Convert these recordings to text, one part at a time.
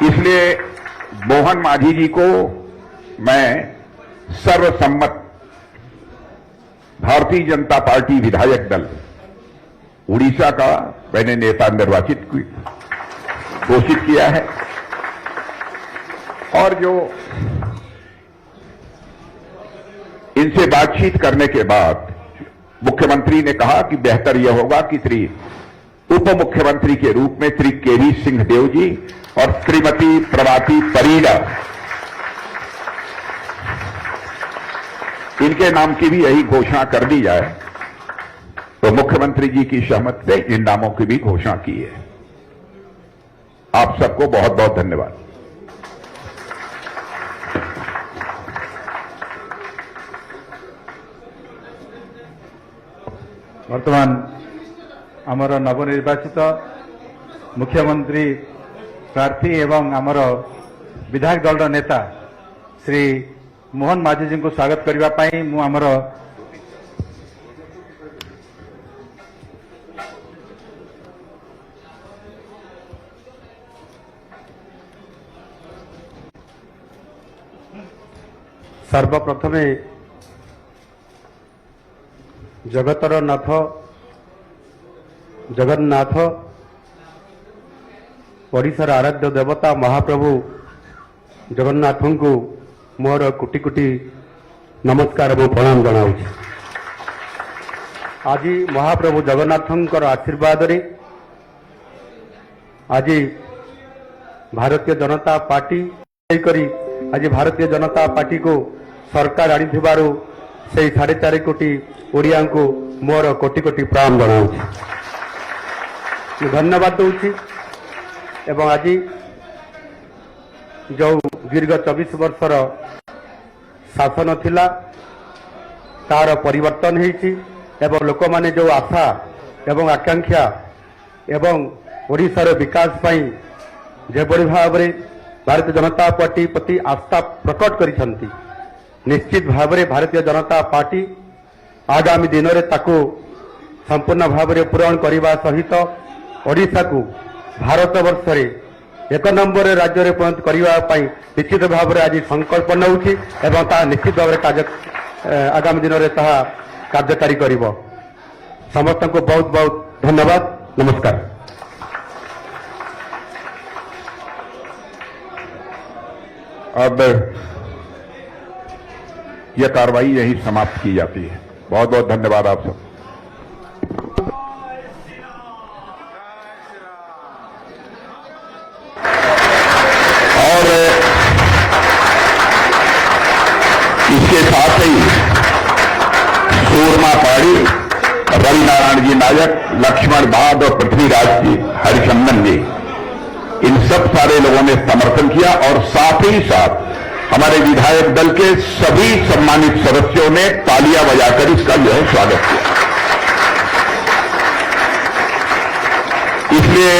इसलिए मोहन मांझी जी को मैं सर्वसम्मत भारतीय जनता पार्टी विधायक दल उड़ीसा का मैंने नेता निर्वाचित घोषित किया है। और जो इनसे बातचीत करने के बाद मुख्यमंत्री ने कहा कि बेहतर यह होगा कि श्री उप मुख्यमंत्री के रूप में श्री केवी सिंहदेव जी और श्रीमती प्रभाती परिडा इनके नाम की भी यही घोषणा कर दी जाए। तो मुख्यमंत्री जी की सहमति से इन नामों की भी घोषणा की है। आप सबको बहुत बहुत धन्यवाद। वर्तमान आमर नवनिर्वाचित मुख्यमंत्री प्रार्थी एवं आमर विधायक दल नेता श्री मोहन मांझी जी को स्वागत करने मु आमर सर्वप्रथमे जगतर नाथ जगन्नाथ ओडिशार आराध्य देवता महाप्रभु जगन्नाथ को मोर कोटि कोटि नमस्कार और प्रणाम जनाऊँ। आज महाप्रभु जगन्नाथ आशीर्वाद रे आज भारतीय जनता पार्टी करी आज भारतीय जनता पार्टी को सरकार आनी से 4.5 कोटी ओडिया को मोर कोटि कोटि प्रणाम जनाऊँ। धन्यवाद दूची एवं आज जो दीर्घ 24 वर्षर शासन थिला तार परिवर्तन होईछि एवं लोक माने जो आशा एवं आकांक्षा एवं ओडिशार विकास पई जेबड़ी भाव में भारतीय जनता पार्टी प्रति आस्था प्रकट करिसंती निश्चित भाव में भारतीय जनता पार्टी आगामी दिन में ताको संपूर्ण भाव में पूरण करने सहित ओडिशा को भारत वर्ष रे 1 नंबर राज्य में परिणत करने निश्चित भाव में आज संकल्प नौछि एवं ता निश्चित भाव में आगामी दिन में ताहा कार्यकारी करिवो। समस्त को बहुत बहुत धन्यवाद। नमस्कार। अब यह कार्रवाई यही समाप्त की जाती है। बहुत बहुत धन्यवाद आप सब। और इसके साथ ही सूरमा पाड़ी, रवि नारायण जी नायक, लक्ष्मण बाद और पृथ्वीराज जी, हरिचंदन जी, इन सब सारे लोगों ने समर्थन किया और साथ ही साथ हमारे विधायक दल के सभी सम्मानित सदस्यों ने तालियां बजाकर इसका जो है स्वागत किया। इसलिए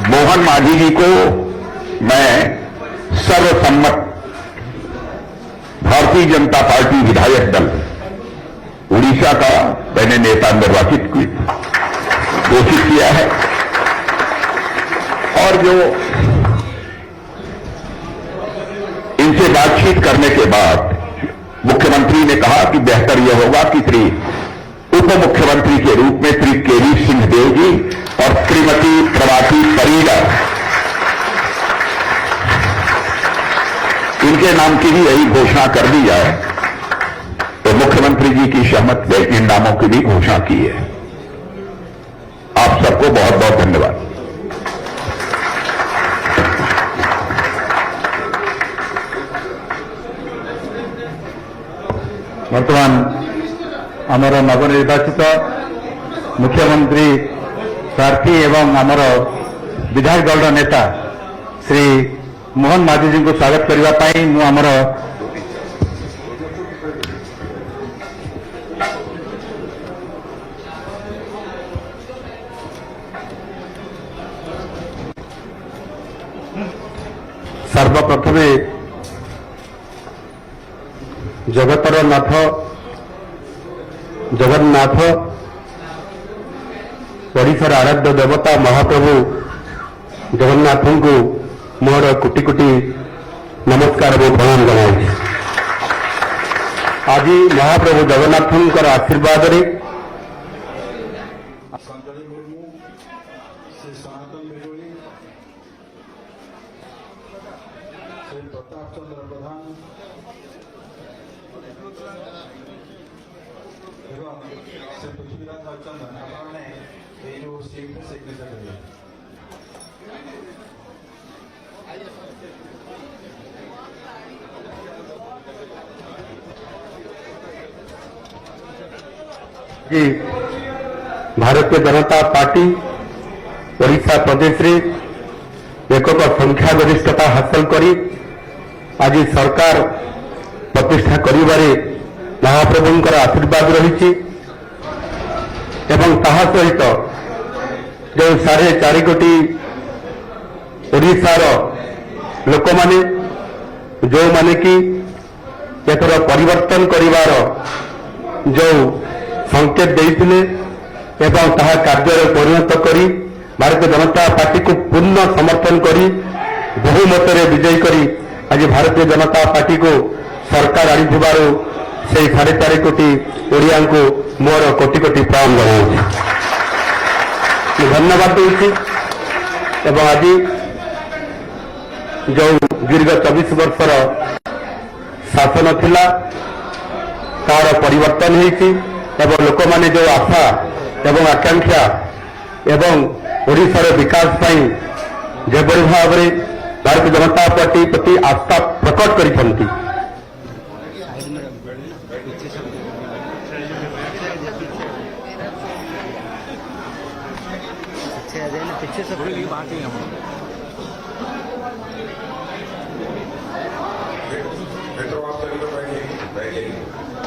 मोहन मांझी जी को मैं सर्वसम्मत भारतीय जनता पार्टी विधायक दल उड़ीसा का मैंने नेता निर्वाचित घोषित किया है। और जो इनसे बातचीत करने के बाद मुख्यमंत्री ने कहा कि बेहतर यह होगा कि श्री उप मुख्यमंत्री के रूप में श्री केवी सिंहदेव जी और श्रीमती प्रभाती परिडा इनके नाम की भी यही घोषणा कर दी जाए। तो मुख्यमंत्री जी की सहमति से इन नामों की भी घोषणा की है। आप सबको बहुत बहुत धन्यवाद। वर्तमान आमर नवनिर्वाचित मुख्यमंत्री प्रार्थी एवं आमर विधायक दल नेता श्री मोहन मांझी जी को स्वागत करने मु आमर सर्वप्रथमे जगतर नाथ जगन्नाथ ओडिशार आराध्य देवता महाप्रभु जगन्नाथ को मोर कोटि कोटि नमस्कार और प्रणाम जनाऊँ। आज महाप्रभु जगन्नाथंकर आशीर्वाद रे संजय मुर्मू, श्री सनातन बिजोली, श्री प्रताप चंद्र प्रधान एवं श्री पृथ्वीराज हरिचंदन आपने ये जो सिग्नेचर करें। जी भारतीय जनता पार्टी ओडिशा प्रदेश रे एकक संख्या गरिष्ठता हासिल करी आज सरकार प्रतिष्ठा करिबारे महाप्रभुंकर आशीर्वाद रही एवं ताहा सहित जो 4.5 कोटी ओडिशार लोक माने जो माने कि एथर परिवर्तन करिवार जो संकेत देइथिले एवं ताहा कार्य परिणत करी भारतीय जनता पार्टी को पूर्ण समर्थन करी बहुमत विजयी करी आज भारतीय जनता पार्टी को सरकार आनिथिबारु से 4.5 कोटी ओडिया को मोर कोटि कोटि प्रणाम जनाऊँ। धन्यवाद दूसरी एवं आज जो दीर्घ 24 वर्षर शासन थिला तार परिवर्तन होती एवं लोक माने जो आशा एवं आकांक्षा एवं ओडिशार विकास पाई जेभली भाव में भारतीय जनता पार्टी प्रति आस्था प्रकट करिसेंती। पीछे से थोड़ी बात ही हम बेटो आप चलिए बैठिए बैठिए।